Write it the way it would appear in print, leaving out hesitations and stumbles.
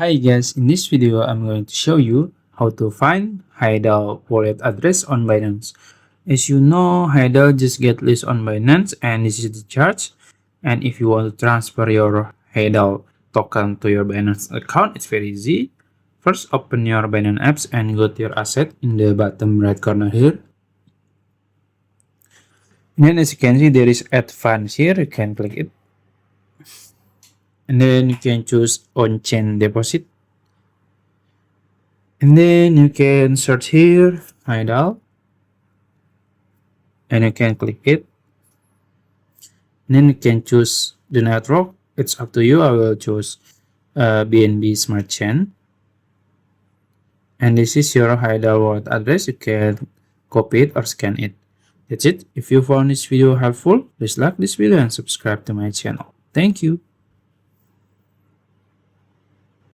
Hi guys, in this video I'm going to show you how to find Haedal wallet address on Binance. As you know, Haedal just get listed on Binance and this is the charge. And if you want to transfer your Haedal token to your Binance account, it's very easy. First, open your Binance apps and go to your asset in the bottom right corner here. And then as you can see, there is add funds here. You can click it. And then you can choose on-chain deposit. And then you can search here, Haedal, and you can click it. And then you can choose the network. It's up to you. I will choose BNB Smart Chain. And this is your Haedal wallet address. You can copy it or scan it. That's it. If you found this video helpful, please like this video and subscribe to my channel. Thank you.